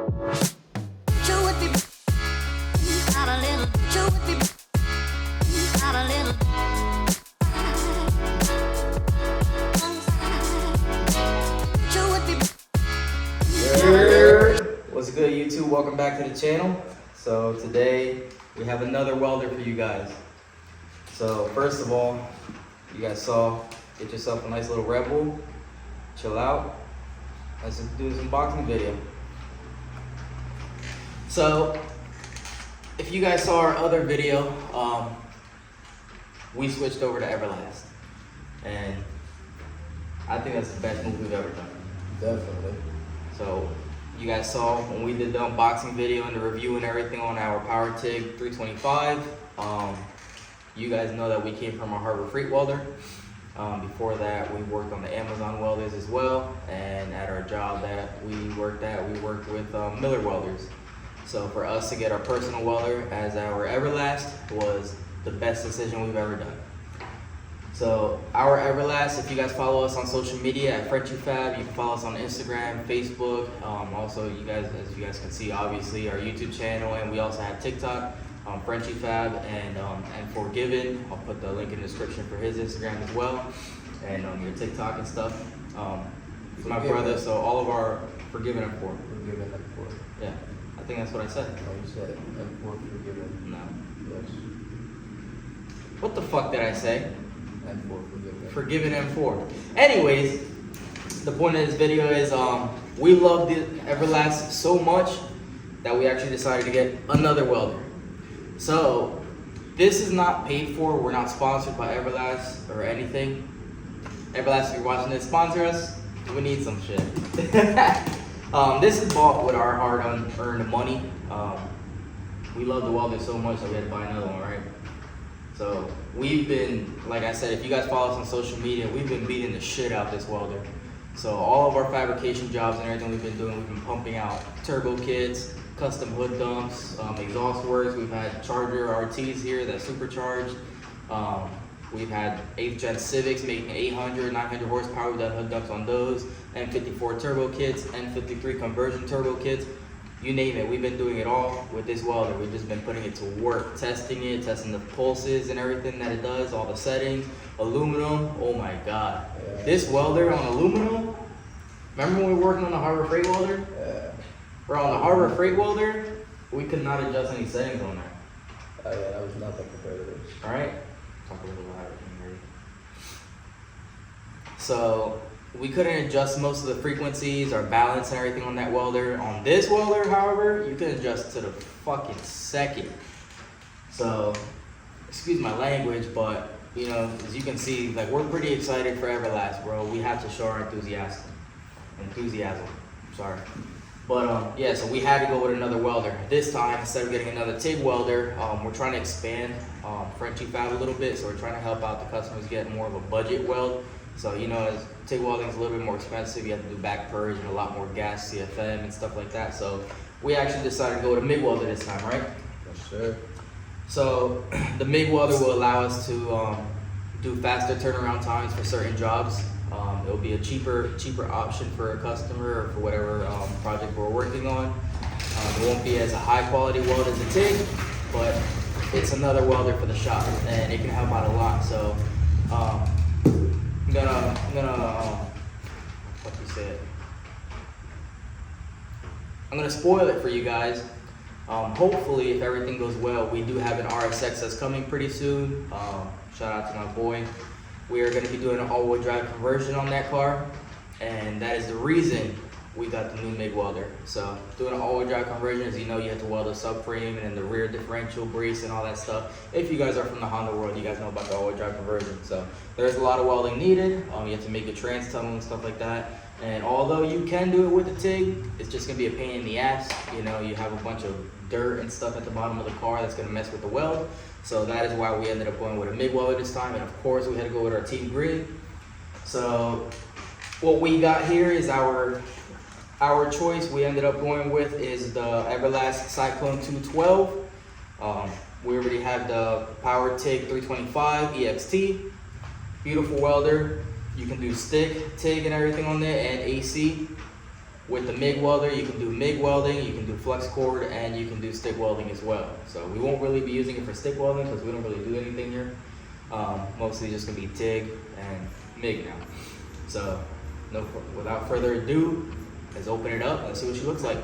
What's good, YouTube? Welcome back to the channel. So today we have another welder for you guys. So first of all, you guys saw, get yourself a nice little Red Bull, chill out. Let's do this unboxing video. So if you guys saw our other video, we switched over to Everlast, and I think that's the best move we've ever done. Definitely. So you guys saw when we did the unboxing video and the review and everything on our Power TIG 325. You guys know that we came from a Harbor Freight welder. Before that, we worked on the Amazon welders as well, and at our job that we worked with Miller welders. So for us to get our personal welder as our Everlast was the best decision we've ever done. So our Everlast, if you guys follow us on social media at FrenchieFab, you can follow us on Instagram, Facebook. Also, you guys, as you guys can see, obviously our YouTube channel, and we also have TikTok, FrenchieFab and Forgiven. I'll put the link in the description for his Instagram as well, and your TikTok and stuff. My brother, so all of our Forgiven and For. Forgiven and For. Yeah, I think that's what I said. No, you said and For Forgiven. No. Yes. What the fuck did I say? And For Forgiven. Forgiven and For. Anyways, the point of this video is we love the Everlast so much that we actually decided to get another welder. So this is not paid for. We're not sponsored by Everlast or anything. Everlast, if you're watching this, sponsor us. We need some shit. This is bought with our hard-earned money. We love the welder so much that we had to buy another one, right? So we've been, like I said, if you guys follow us on social media, we've been beating the shit out this welder. So all of our fabrication jobs and everything we've been doing, we've been pumping out turbo kits, custom hood dumps, exhaust works. We've had Charger RTs here that supercharged. We've had 8th gen Civics making 800, 900 horsepower. We've done hood dumps on those, N54 turbo kits, N53 conversion turbo kits. You name it, we've been doing it all with this welder. We've just been putting it to work, testing the pulses and everything that it does, all the settings, aluminum. Oh my God. Yeah. This welder on aluminum, remember when we were working on the Harbor Freight welder? Yeah. We're on the Harbor Freight welder, we could not adjust any settings on there. Oh yeah, that was nothing compared to this. All right, talk a little louder. So we couldn't adjust most of the frequencies or balance and everything on that welder. On this welder, however, you can adjust to the fucking second. So, excuse my language, but you know, as you can see, like, we're pretty excited for Everlast, bro. We have to show our enthusiasm. Sorry. But yeah, so we had to go with another welder. This time, instead of getting another TIG welder, we're trying to expand FrenchieFab a little bit. So we're trying to help out the customers get more of a budget weld. So, you know, as TIG welding is a little bit more expensive, you have to do back purge and a lot more gas, CFM and stuff like that. So we actually decided to go with a MIG welder this time, right? Yes, sir. So the MIG welder will allow us to do faster turnaround times for certain jobs. It'll be a cheaper option for a customer or for whatever project we're working on. It won't be as a high quality weld as a TIG, but it's another welder for the shop, and it can help out a lot. So I'm gonna spoil it for you guys. Hopefully, if everything goes well, we do have an RSX that's coming pretty soon. Shout out to my boy. We are gonna be doing an all-wheel drive conversion on that car, and that is the reason we got the new MIG welder. So doing an all-wheel drive conversion, as you know, you have to weld the subframe and the rear differential brace and all that stuff. If you guys are from the Honda world, you guys know about the all-wheel drive conversion. So there's a lot of welding needed. You have to make a trans tunnel and stuff like that. And although you can do it with the TIG, it's just gonna be a pain in the ass. You know, you have a bunch of dirt and stuff at the bottom of the car that's gonna mess with the weld. So that is why we ended up going with a MIG welder this time. And of course, we had to go with our Team Grid. So what we got here is our choice we ended up going with is the Everlast Cyclone 212. We already have the Power TIG 325 EXT. Beautiful welder. You can do stick, TIG, and everything on there, and AC. With the MIG welder, you can do MIG welding, you can do flex cord, and you can do stick welding as well. So we won't really be using it for stick welding because we don't really do anything here. Mostly just gonna be TIG and MIG now. So without further ado, let's open it up and see what she looks like.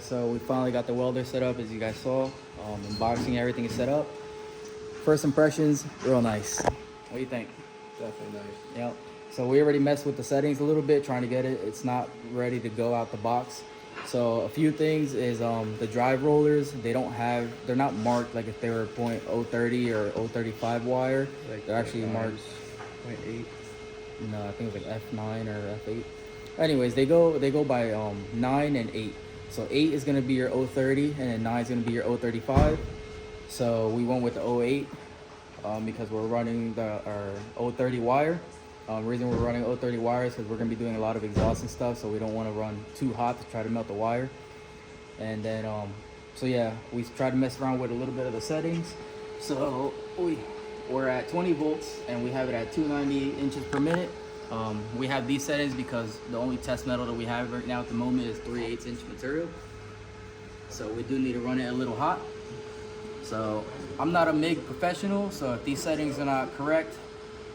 guys, so we finally got the welder set up, as you guys saw. Unboxing, everything is set up. First impressions, real nice. What do you think? Definitely nice. Yep. So we already messed with the settings a little bit, trying to get it. It's not ready to go out the box. So a few things is the drive rollers, they're not marked like if they were .030 or .035 wire. Like They're actually marked 0.8. No, I think it's like F9 or F8. Anyways, they go by 9 and 8. So 8 is gonna be your 030, and then 9 is gonna be your 035. So we went with the 08 because we're running our 030 wire. The reason we're running 030 wire is because we're gonna be doing a lot of exhaust and stuff, so we don't want to run too hot to try to melt the wire. And then so yeah, we tried to mess around with a little bit of the settings. So we're at 20 volts and we have it at 290 inches per minute. We have these settings because the only test metal that we have right now at the moment is 3/8 inch material. So we do need to run it a little hot. So I'm not a MIG professional, so if these settings are not correct,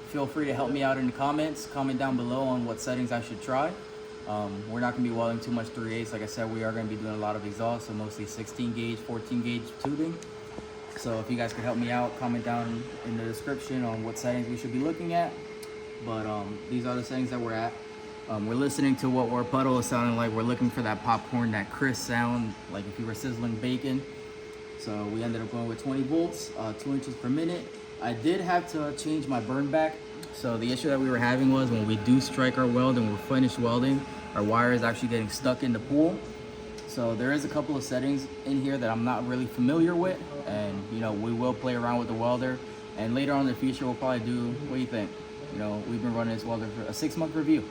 feel free to help me out in the comments. Comment down below on what settings I should try. We're not going to be welding too much 3/8. Like I said, we are going to be doing a lot of exhaust, so mostly 16 gauge, 14 gauge tubing. So if you guys could help me out, comment down in the description on what settings we should be looking at. But these are the settings that we're at. We're listening to what our puddle is sounding like. We're looking for that popcorn, that crisp sound, like if you were sizzling bacon. So we ended up going with 20 volts, 2 inches per minute. I did have to change my burn back. So the issue that we were having was when we do strike our weld and we're finished welding, our wire is actually getting stuck in the pool. So there is a couple of settings in here that I'm not really familiar with, and you know, we will play around with the welder. And later on in the future, we'll probably do, what do you think? You know, we've been running this welder for a 6-month review.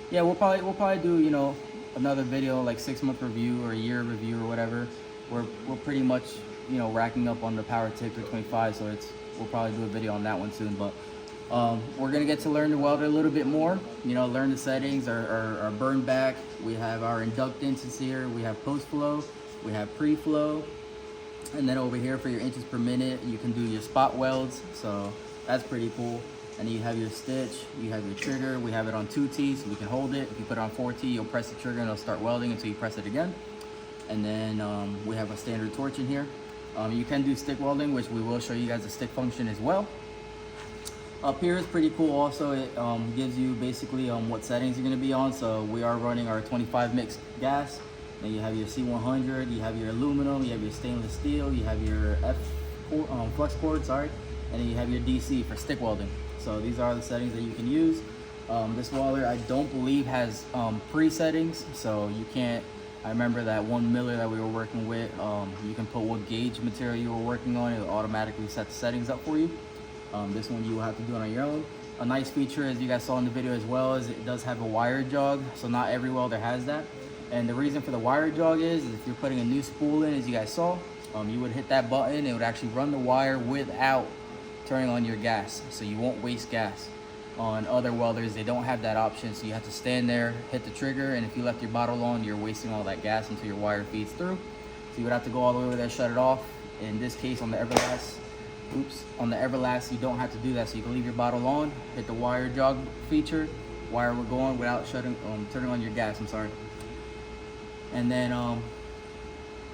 Yeah, we'll probably do, you know, another video like 6-month review or a year review or whatever. We're pretty much, you know, racking up on the Power Tip 325, so we'll probably do a video on that one soon. But we're gonna get to learn the welder a little bit more, you know, learn the settings, our burn back. We have our inductances here, we have post flow, we have pre-flow, and then over here for your inches per minute, you can do your spot welds, so that's pretty cool. And you have your stitch, you have your trigger. We have it on 2T, so we can hold it. If you put it on 4T, you'll press the trigger and it'll start welding until you press it again. And then we have a standard torch in here. You can do stick welding, which we will show you guys the stick function as well. Up here is pretty cool also. It gives you basically what settings you're gonna be on. So we are running our 25 mix gas. Then you have your C100, you have your aluminum, you have your stainless steel, you have your flux cord, sorry. And then you have your DC for stick welding. So these are the settings that you can use. This welder, I don't believe has pre-settings, so you can't. I remember that one miller that we were working with, you can put what gauge material you were working on, it'll automatically set the settings up for you. This one you will have to do it on your own. A nice feature, as you guys saw in the video as well, is it does have a wire jog, so not every welder has that. And the reason for the wire jog is if you're putting a new spool in, as you guys saw, you would hit that button, it would actually run the wire without turning on your gas, so you won't waste gas. On other welders, they don't have that option, so you have to stand there, hit the trigger, and if you left your bottle on, you're wasting all that gas until your wire feeds through. So you would have to go all the way over there, shut it off. In this case, on the Everlast, you don't have to do that, so you can leave your bottle on, hit the wire jog feature, wire will go on without turning on your gas, I'm sorry. And then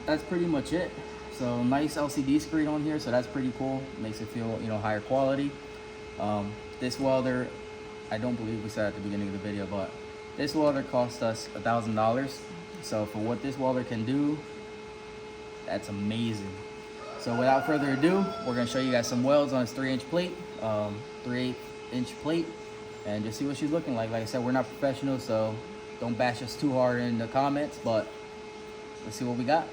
that's pretty much it. So nice LCD screen on here, so that's pretty cool. Makes it feel, you know, higher quality. This welder, I don't believe we said at the beginning of the video, but this welder cost us $1,000. So for what this welder can do, that's amazing. So without further ado, we're gonna show you guys some welds on this 3-inch plate, 3/8 inch plate, and just see what she's looking like. Like I said, we're not professionals, so don't bash us too hard in the comments, but let's see what we got.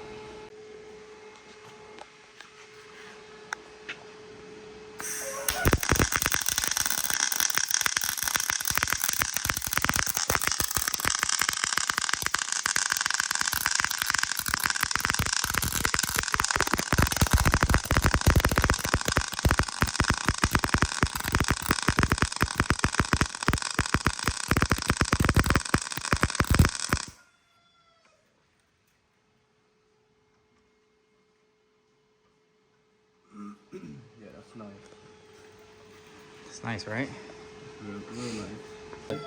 Yeah, that's nice. It's nice, right? Real nice.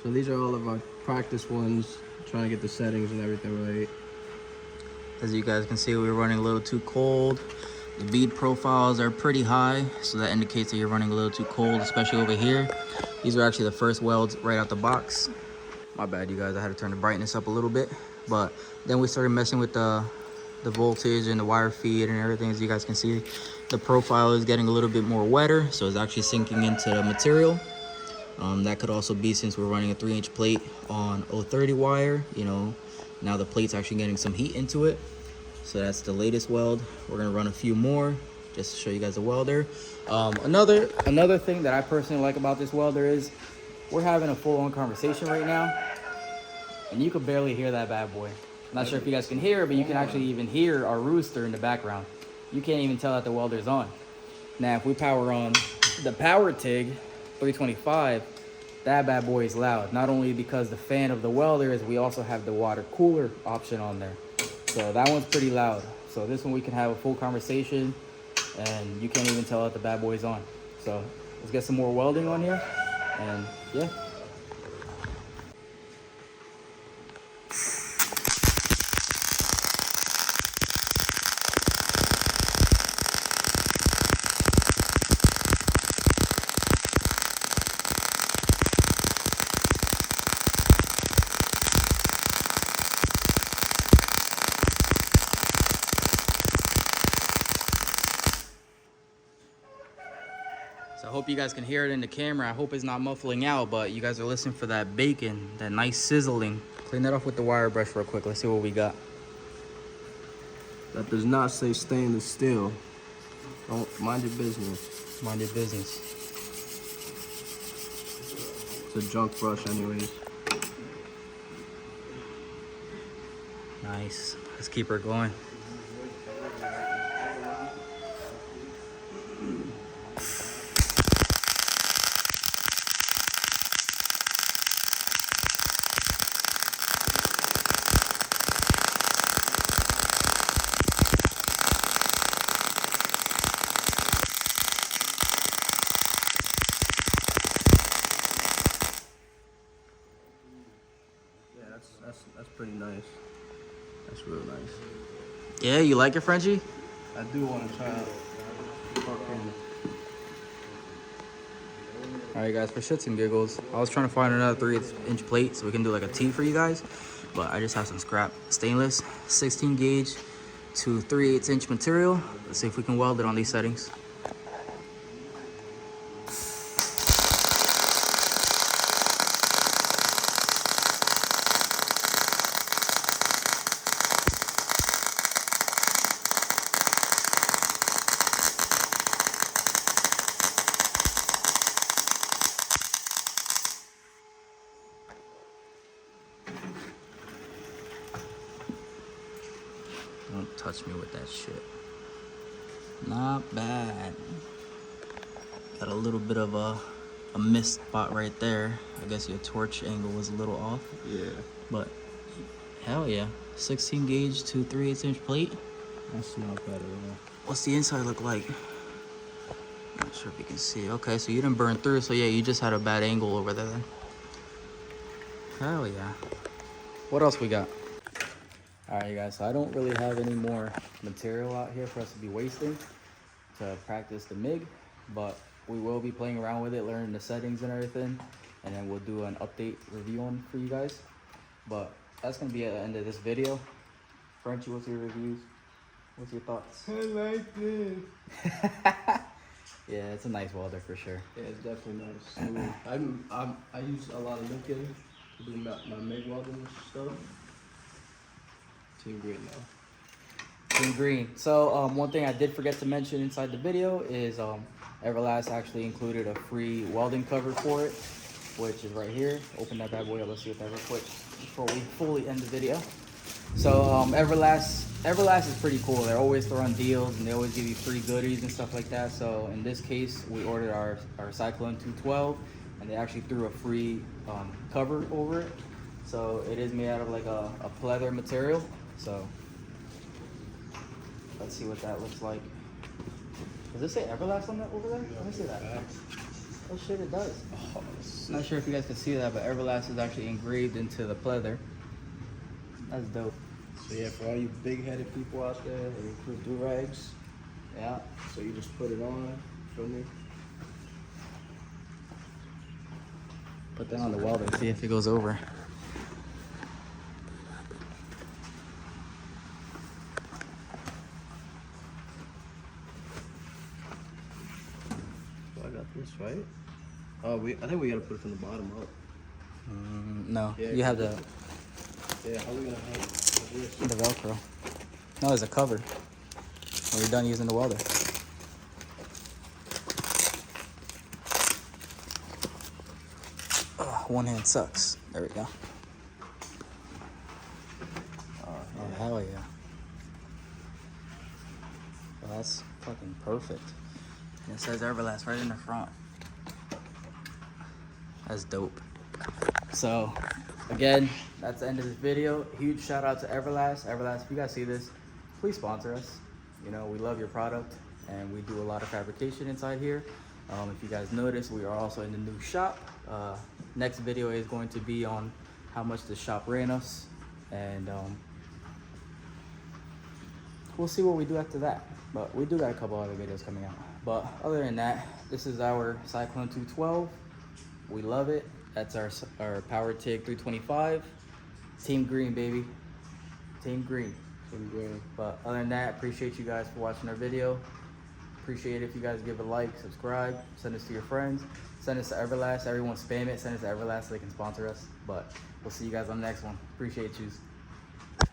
So these are all of our practice ones Trying to get the settings and everything right. As you guys can see, we're running a little too cold. The bead profiles are pretty high, so that indicates that you're running a little too cold, especially over here. These are actually the first welds right out the box. My bad, you guys, I had to turn the brightness up a little bit. But then we started messing with the voltage and the wire feed and everything. As you guys can see, the profile is getting a little bit more wetter, so it's actually sinking into the material. That could also be since we're running a 3-inch plate on 030 wire, you know, now the plate's actually getting some heat into it. So that's the latest weld. We're gonna run a few more just to show you guys the welder. Another thing that I personally like about this welder is we're having a full-on conversation right now, and you can barely hear that bad boy. I'm not sure if you guys can hear it, but you can actually even hear our rooster in the background. You can't even tell that the welder's on. Now, if we power on the Power TIG 325, that bad boy is loud. Not only because the fan of the welder is, we also have the water cooler option on there. So that one's pretty loud. So this one we can have a full conversation and you can't even tell that the bad boy's on. So let's get some more welding on here and yeah. So I hope you guys can hear it in the camera. I hope it's not muffling out, but you guys are listening for that bacon, that nice sizzling. Clean that off with the wire brush real quick. Let's see what we got. That does not say stainless steel. Don't mind your business. Mind your business. It's a junk brush anyways. Nice. Let's keep her going. That's pretty nice. That's real nice. Yeah, you like it, Frenchie? I do want to try out fucking. Alright guys, for shits and giggles, I was trying to find another 3-inch plate so we can do like a T for you guys, but I just have some scrap stainless 16 gauge to 3/8-inch material. Let's see if we can weld it on these settings. Don't touch me with that shit. Not bad. Got a little bit of a missed spot right there. I guess your torch angle was a little off. Yeah. But hell yeah. 16 gauge to 3/8-inch plate. That's not bad at all. What's the inside look like? Not sure if you can see. Okay, so you didn't burn through, so yeah, you just had a bad angle over there then. Hell yeah. What else we got? Alright guys, so I don't really have any more material out here for us to be wasting to practice the MIG, but we will be playing around with it, learning the settings and everything, and then we'll do an update review on for you guys. But that's gonna be at the end of this video. Frenchie, what's your reviews? What's your thoughts? I like this. Yeah, it's a nice welder for sure. Yeah, it's definitely nice. I use a lot of Lincoln to do my MIG welding and stuff. Team green now. Team green. So one thing I did forget to mention inside the video is Everlast actually included a free welding cover for it, which is right here. Open that bad boy up. Let's see what that real quick before we fully end the video. So Everlast is pretty cool. They're always throwing deals and they always give you free goodies and stuff like that. So in this case, we ordered our Cyclone 212 and they actually threw a free cover over it. So it is made out of like a pleather material. So let's see what that looks like. Does it say Everlast on that over there? Let me see that. Oh shit, it does. Not sure if you guys can see that, but Everlast is actually engraved into the pleather. That's dope. So yeah, for all you big-headed people out there that include do-rags, Yeah. so you just put it on, feel me? Put that on the welder, see if it goes over. So I got this, right? Oh, I think we gotta put it from the bottom up. No, Yeah, you have the Yeah, how are we gonna have this? Velcro. No, there's a cover. When you're done using the welder. One hand sucks. There we go. Oh, hell yeah. Well, that's fucking perfect. And it says Everlast right in the front. That's dope. So, again, that's the end of this video. Huge shout out to Everlast. Everlast, if you guys see this, please sponsor us. You know, we love your product and we do a lot of fabrication inside here. If you guys notice, we are also in the new shop. Next video is going to be on how much the shop ran us, and we'll see what we do after that. But we do got a couple other videos coming out. But other than that, this is our Cyclone 212. We love it. That's our Power TIG 325. Team green, baby. Team green. Team green. But other than that, appreciate you guys for watching our video. Appreciate it if you guys give a like, subscribe, send this to your friends, send this to Everlast. Everyone spam it, send it to Everlast so they can sponsor us. But we'll see you guys on the next one. Appreciate you.